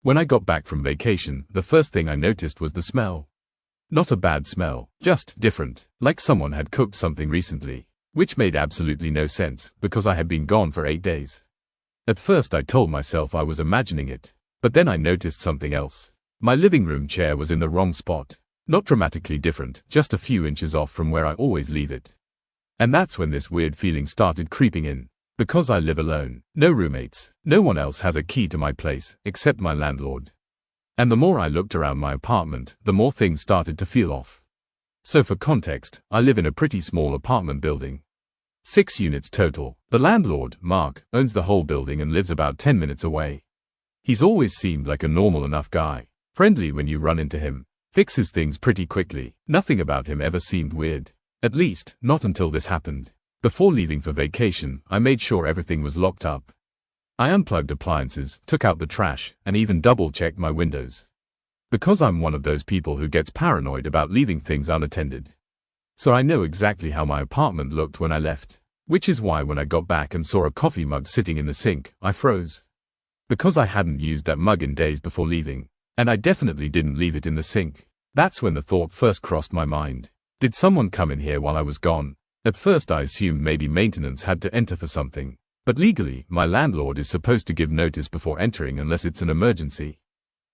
When I got back from vacation, the first thing I noticed was the smell. Not a bad smell, just different, like someone had cooked something recently, which made absolutely no sense, because I had been gone for 8 days. At first I told myself I was imagining it, but then I noticed something else. My living room chair was in the wrong spot. Not dramatically different, just a few inches off from where I always leave it. And that's when this weird feeling started creeping in. Because I live alone, no roommates, no one else has a key to my place, except my landlord. And the more I looked around my apartment, the more things started to feel off. So for context, I live in a pretty small apartment building. 6 units total. The landlord, Mark, owns the whole building and lives about 10 minutes away. He's always seemed like a normal enough guy, friendly when you run into him, fixes things pretty quickly. Nothing about him ever seemed weird. At least, not until this happened. Before leaving for vacation, I made sure everything was locked up. I unplugged appliances, took out the trash, and even double-checked my windows. Because I'm one of those people who gets paranoid about leaving things unattended. So I know exactly how my apartment looked when I left. Which is why when I got back and saw a coffee mug sitting in the sink, I froze. Because I hadn't used that mug in days before leaving. And I definitely didn't leave it in the sink. That's when the thought first crossed my mind. Did someone come in here while I was gone? At first I assumed maybe maintenance had to enter for something. But legally, my landlord is supposed to give notice before entering unless it's an emergency.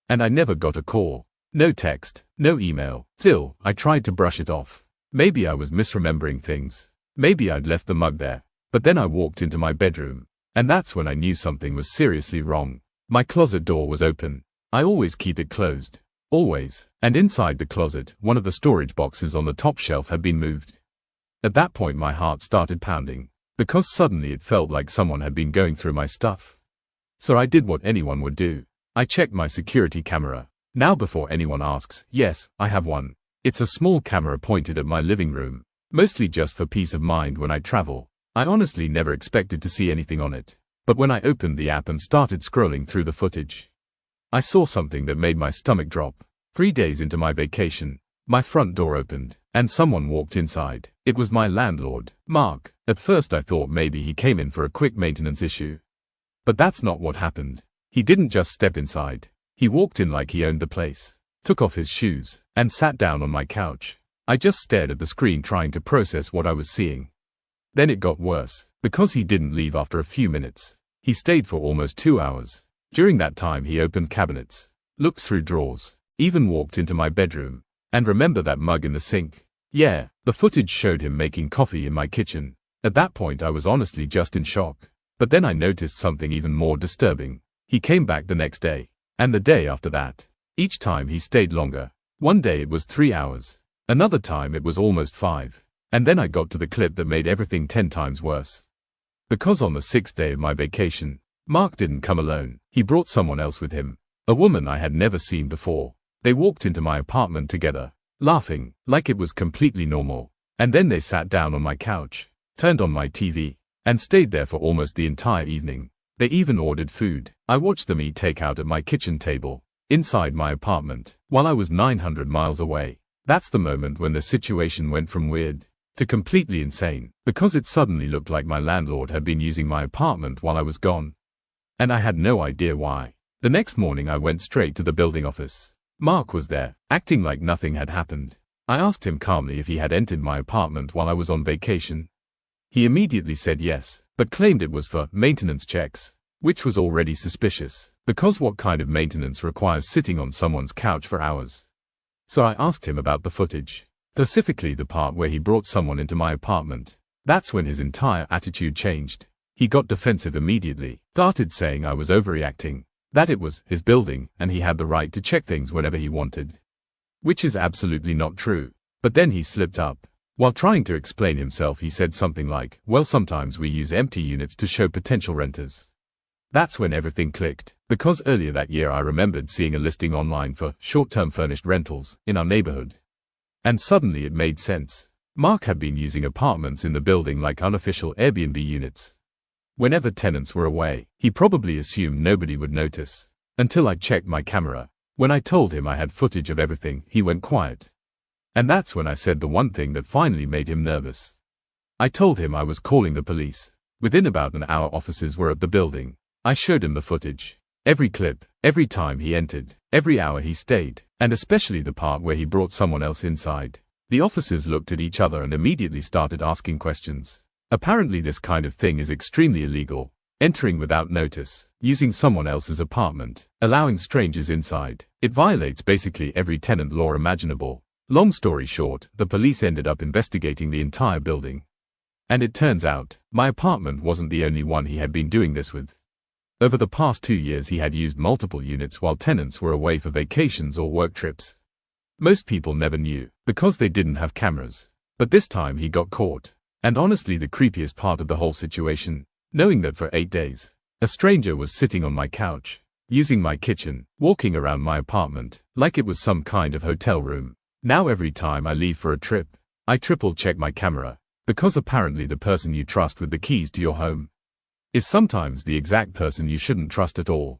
And I never got a call. No text, no email. Still, I tried to brush it off. Maybe I was misremembering things. Maybe I'd left the mug there. But then I walked into my bedroom. And that's when I knew something was seriously wrong. My closet door was open. I always keep it closed. Always. And inside the closet, one of the storage boxes on the top shelf had been moved. At that point my heart started pounding. Because suddenly it felt like someone had been going through my stuff. So I did what anyone would do. I checked my security camera. Now before anyone asks, yes, I have one. It's a small camera pointed at my living room. Mostly just for peace of mind when I travel. I honestly never expected to see anything on it. But when I opened the app and started scrolling through the footage, I saw something that made my stomach drop. 3 days into my vacation, my front door opened, and someone walked inside. It was my landlord, Mark. At first I thought maybe he came in for a quick maintenance issue. But that's not what happened. He didn't just step inside. He walked in like he owned the place, took off his shoes, and sat down on my couch. I just stared at the screen trying to process what I was seeing. Then it got worse, because he didn't leave after a few minutes. He stayed for almost 2 hours. During that time he opened cabinets, looked through drawers, even walked into my bedroom. And remember that mug in the sink? Yeah, the footage showed him making coffee in my kitchen. At that point I was honestly just in shock. But then I noticed something even more disturbing. He came back the next day, and the day after that. Each time he stayed longer. One day it was 3 hours. Another time it was almost 5. And then I got to the clip that made everything 10 times worse. Because on the 6th day of my vacation, Mark didn't come alone. He brought someone else with him. A woman I had never seen before. They walked into my apartment together, laughing, like it was completely normal. And then they sat down on my couch, turned on my TV, and stayed there for almost the entire evening. They even ordered food. I watched them eat takeout at my kitchen table, inside my apartment, while I was 900 miles away. That's the moment when the situation went from weird to completely insane, because it suddenly looked like my landlord had been using my apartment while I was gone. And I had no idea why. The next morning I went straight to the building office. Mark was there, acting like nothing had happened. I asked him calmly if he had entered my apartment while I was on vacation. He immediately said yes, but claimed it was for maintenance checks, which was already suspicious, because what kind of maintenance requires sitting on someone's couch for hours? So I asked him about the footage, specifically the part where he brought someone into my apartment. That's when his entire attitude changed. He got defensive immediately, started saying I was overreacting, that it was his building and he had the right to check things whenever he wanted. Which is absolutely not true. But then he slipped up. While trying to explain himself he said something like, well, sometimes we use empty units to show potential renters. That's when everything clicked, because earlier that year I remembered seeing a listing online for short-term furnished rentals in our neighborhood. And suddenly it made sense. Mark had been using apartments in the building like unofficial Airbnb units. Whenever tenants were away, he probably assumed nobody would notice. Until I checked my camera. When I told him I had footage of everything, he went quiet. And that's when I said the one thing that finally made him nervous. I told him I was calling the police. Within about an hour officers were at the building. I showed him the footage. Every clip, Every time he entered, every hour he stayed, and especially the part where he brought someone else inside. The officers looked at each other and immediately started asking questions. Apparently this kind of thing is extremely illegal. Entering without notice, using someone else's apartment, allowing strangers inside. It violates basically every tenant law imaginable. Long story short, the police ended up investigating the entire building. And it turns out, my apartment wasn't the only one he had been doing this with. Over the past 2 years he had used multiple units while tenants were away for vacations or work trips. Most people never knew, because they didn't have cameras. But this time he got caught. And honestly the creepiest part of the whole situation, knowing that for 8 days, a stranger was sitting on my couch, using my kitchen, walking around my apartment, like it was some kind of hotel room. Now every time I leave for a trip, I triple check my camera, because apparently the person you trust with the keys to your home is sometimes the exact person you shouldn't trust at all.